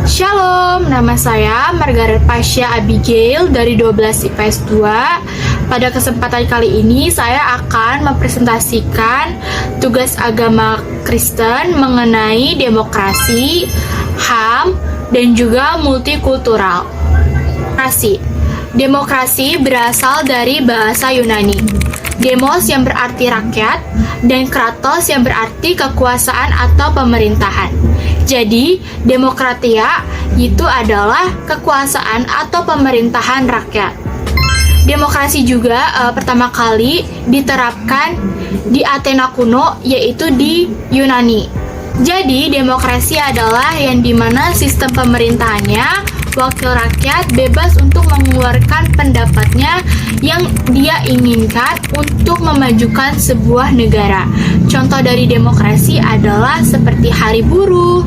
Shalom, nama saya Margaret Pasha Abigail dari 12 IPS 2. Pada kesempatan kali ini saya akan mempresentasikan tugas agama Kristen mengenai demokrasi, HAM, dan juga multikultural. Demokrasi berasal dari bahasa Yunani. Demos yang berarti rakyat dan kratos yang berarti kekuasaan atau pemerintahan. Jadi, demokratia itu adalah kekuasaan atau pemerintahan rakyat. Demokrasi juga pertama kali diterapkan di Athena kuno, yaitu di Yunani. Jadi, demokrasi adalah yang dimana sistem pemerintahannya wakil rakyat bebas untuk mengeluarkan pendapatnya yang dia inginkan untuk memajukan sebuah negara. Contoh dari demokrasi adalah seperti Hari Buruh,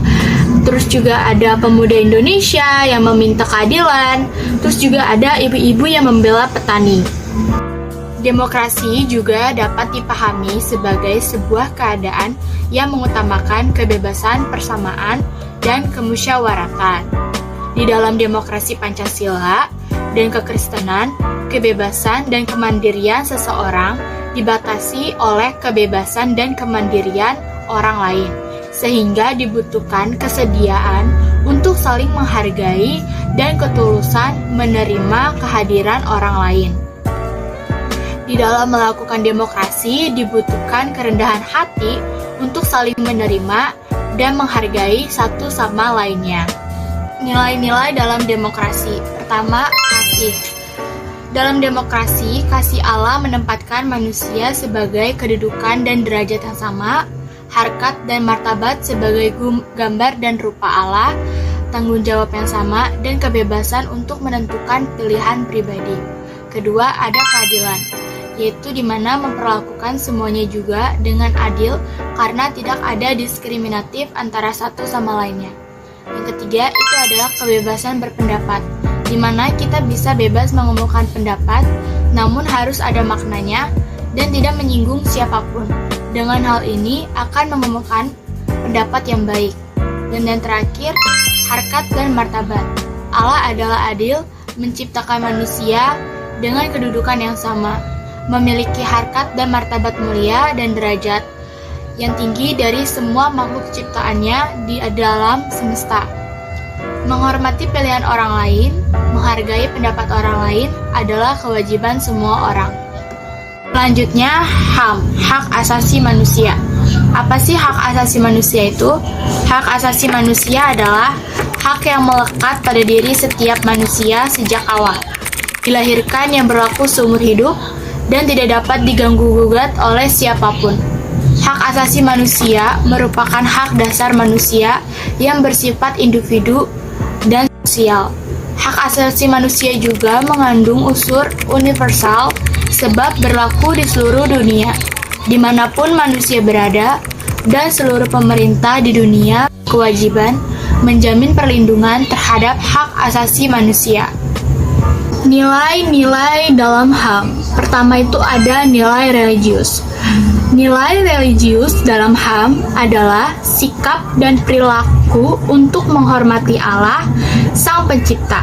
terus juga ada pemuda Indonesia yang meminta keadilan, terus juga ada ibu-ibu yang membela petani. Demokrasi juga dapat dipahami sebagai sebuah keadaan yang mengutamakan kebebasan, persamaan, dan kemusyawaratan. Di dalam demokrasi Pancasila dan kekristenan, kebebasan dan kemandirian seseorang dibatasi oleh kebebasan dan kemandirian orang lain, sehingga dibutuhkan kesediaan untuk saling menghargai dan ketulusan menerima kehadiran orang lain. Di dalam melakukan demokrasi dibutuhkan kerendahan hati untuk saling menerima dan menghargai satu sama lainnya. Nilai-nilai dalam demokrasi. Pertama, kasih. Dalam demokrasi, kasih Allah menempatkan manusia sebagai kedudukan dan derajat yang sama, harkat dan martabat sebagai gambar dan rupa Allah, tanggung jawab yang sama, dan kebebasan untuk menentukan pilihan pribadi. Kedua, ada keadilan, yaitu di mana memperlakukan semuanya juga dengan adil karena tidak ada diskriminatif antara satu sama lainnya. Yang ketiga, itu adalah kebebasan berpendapat, di mana kita bisa bebas mengumumkan pendapat, namun harus ada maknanya dan tidak menyinggung siapapun. Dengan hal ini akan mengumumkan pendapat yang baik. Dan yang terakhir, harkat dan martabat. Allah adalah adil, menciptakan manusia dengan kedudukan yang sama, memiliki harkat dan martabat mulia dan derajat yang tinggi dari semua makhluk ciptaannya di dalam semesta. Menghormati pilihan orang lain, menghargai pendapat orang lain adalah kewajiban semua orang. Selanjutnya, HAM, hak asasi manusia. Apa sih hak asasi manusia itu? Hak asasi manusia adalah hak yang melekat pada diri setiap manusia sejak awal. Dilahirkan yang berlaku seumur hidup dan tidak dapat diganggu-gugat oleh siapapun. Hak asasi manusia merupakan hak dasar manusia yang bersifat individu dan sosial. Hak asasi manusia juga mengandung unsur universal sebab berlaku di seluruh dunia, dimanapun manusia berada, dan seluruh pemerintah di dunia kewajiban menjamin perlindungan terhadap hak asasi manusia. Nilai-nilai dalam HAM. Pertama itu ada nilai religius. Nilai religius dalam HAM adalah sikap dan perilaku untuk menghormati Allah, Sang Pencipta.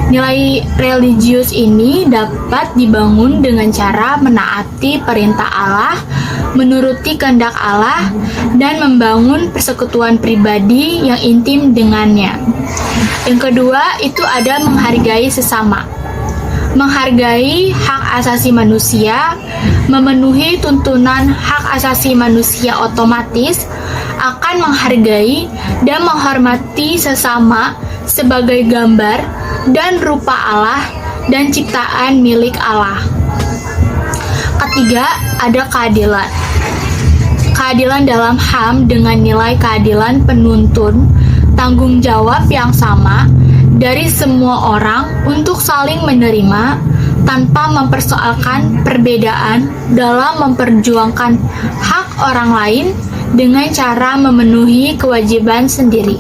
Nilai religius ini dapat dibangun dengan cara menaati perintah Allah, menuruti kehendak Allah, dan membangun persekutuan pribadi yang intim dengannya. Yang kedua itu ada menghargai sesama. Menghargai hak asasi manusia, memenuhi tuntunan hak asasi manusia otomatis akan menghargai dan menghormati sesama sebagai gambar dan rupa Allah dan ciptaan milik Allah. Ketiga, ada keadilan. Keadilan dalam HAM dengan nilai keadilan penuntun tanggung jawab yang sama dari semua orang untuk saling menerima tanpa mempersoalkan perbedaan dalam memperjuangkan hak orang lain dengan cara memenuhi kewajiban sendiri.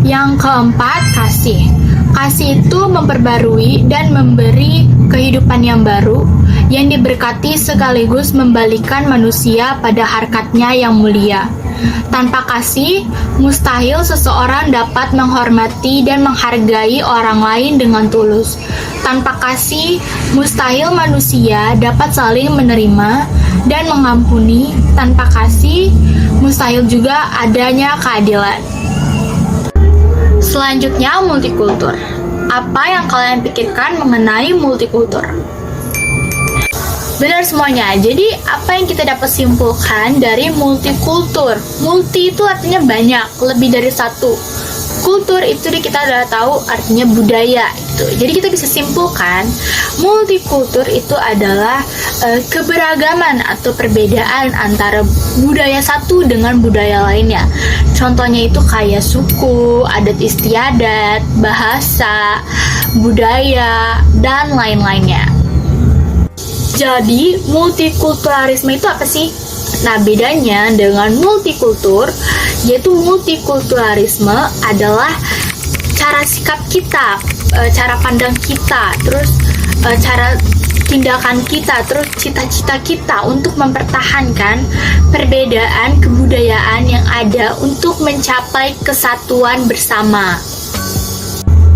Yang keempat, kasih. Kasih itu memperbarui dan memberi kehidupan yang baru yang diberkati sekaligus membalikan manusia pada harkatnya yang mulia. Tanpa kasih, mustahil seseorang dapat menghormati dan menghargai orang lain dengan tulus. Tanpa kasih, mustahil manusia dapat saling menerima dan mengampuni. Tanpa kasih, mustahil juga adanya keadilan. Selanjutnya, multikultur. Apa yang kalian pikirkan mengenai multikultur? Benar semuanya. Jadi, apa yang kita dapat simpulkan dari multikultur? Multi itu artinya banyak, lebih dari satu. Kultur itu kita udah tahu artinya budaya gitu. Jadi kita bisa simpulkan multikultur itu adalah keberagaman atau perbedaan antara budaya satu dengan budaya lainnya. Contohnya itu kayak suku, adat istiadat, bahasa, budaya, dan lain-lainnya. Jadi multikulturalisme itu apa sih? Nah, bedanya dengan multikultur, yaitu multikulturalisme adalah cara sikap kita, cara pandang kita, terus cara tindakan kita, terus cita-cita kita untuk mempertahankan perbedaan kebudayaan yang ada untuk mencapai kesatuan bersama.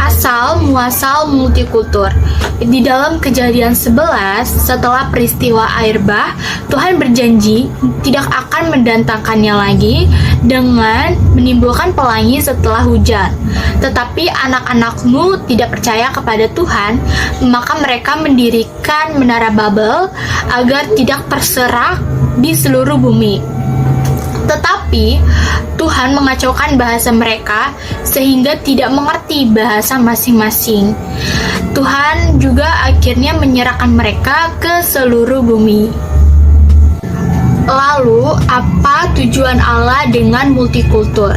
Asal muasal multikultur. Di dalam Kejadian 11, setelah peristiwa air bah, Tuhan berjanji tidak akan mendatangkannya lagi dengan menimbulkan pelangi setelah hujan. Tetapi anak-anakmu tidak percaya kepada Tuhan, maka mereka mendirikan menara Babel agar tidak terserak di seluruh bumi. Tetapi Tuhan mengacaukan bahasa mereka sehingga tidak mengerti bahasa masing-masing. Tuhan juga akhirnya menyerahkan mereka ke seluruh bumi. Lalu, apa tujuan Allah dengan multikultur?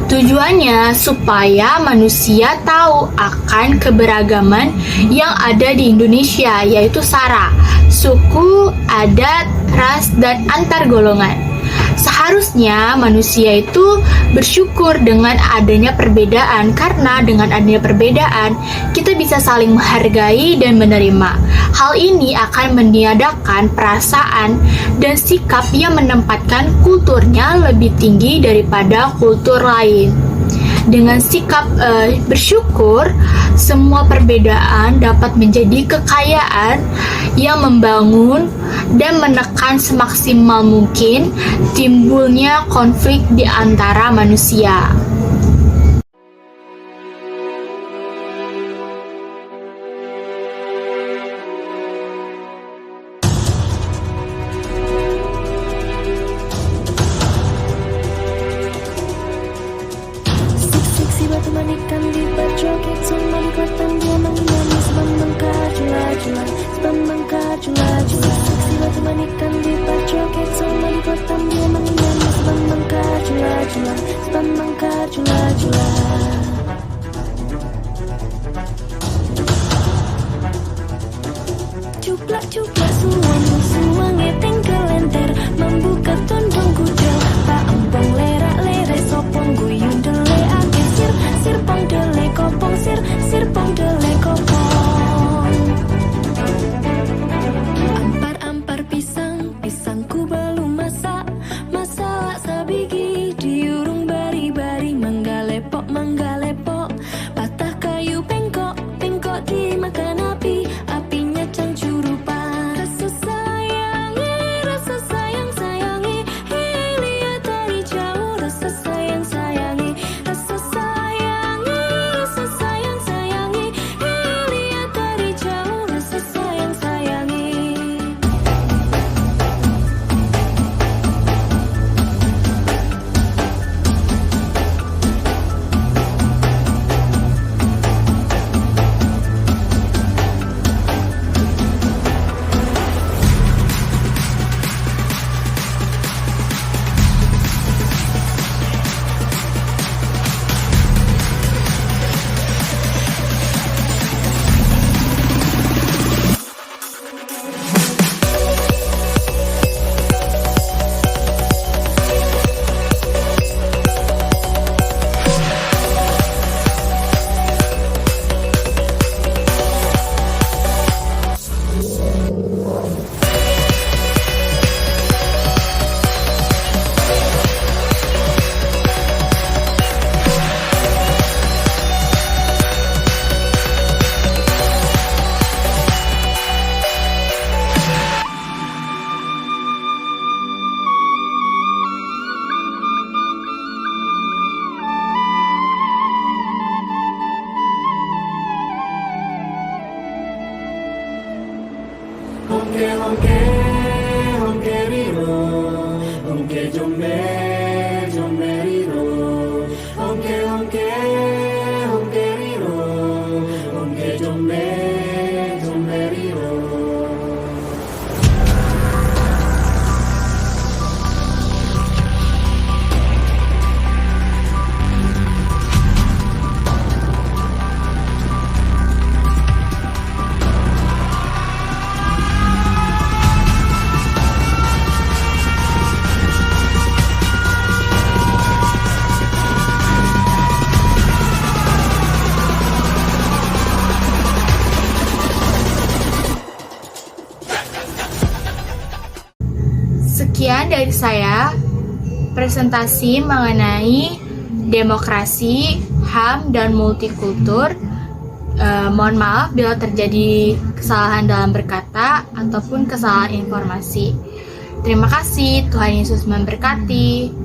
Tujuannya supaya manusia tahu akan keberagaman yang ada di Indonesia, yaitu SARA, suku, adat, ras, dan antar golongan. Seharusnya manusia itu bersyukur dengan adanya perbedaan, karena dengan adanya perbedaan kita bisa saling menghargai dan menerima. Hal ini akan meniadakan perasaan dan sikap yang menempatkan kulturnya lebih tinggi daripada kultur lain. Dengan sikap bersyukur, semua perbedaan dapat menjadi kekayaan yang membangun dan menekan semaksimal mungkin timbulnya konflik di antara manusia. Batu manikan di berjoget semua di kotan dia menyanyi sebab mengkar jula-jula, sebab mengkar jula-jula. Seksi batu manikan di berjoget semua di kotan dia menyanyi sebab mengkar jula-jula, sebab mengkar jula-jula. Cuplak-cuplak suang ngeteng kelenter membuka tondong kudel pak empong lerak-lere sopong guyun dele ake sir pong dele kopong sir pong dele kopong ampar-ampar pisang Hongke, hongke riro, hongke jombe, jombe riro. Sekian dari saya, presentasi mengenai demokrasi, HAM, dan multikultur. Mohon maaf bila terjadi kesalahan dalam berkata ataupun kesalahan informasi. Terima kasih, Tuhan Yesus memberkati.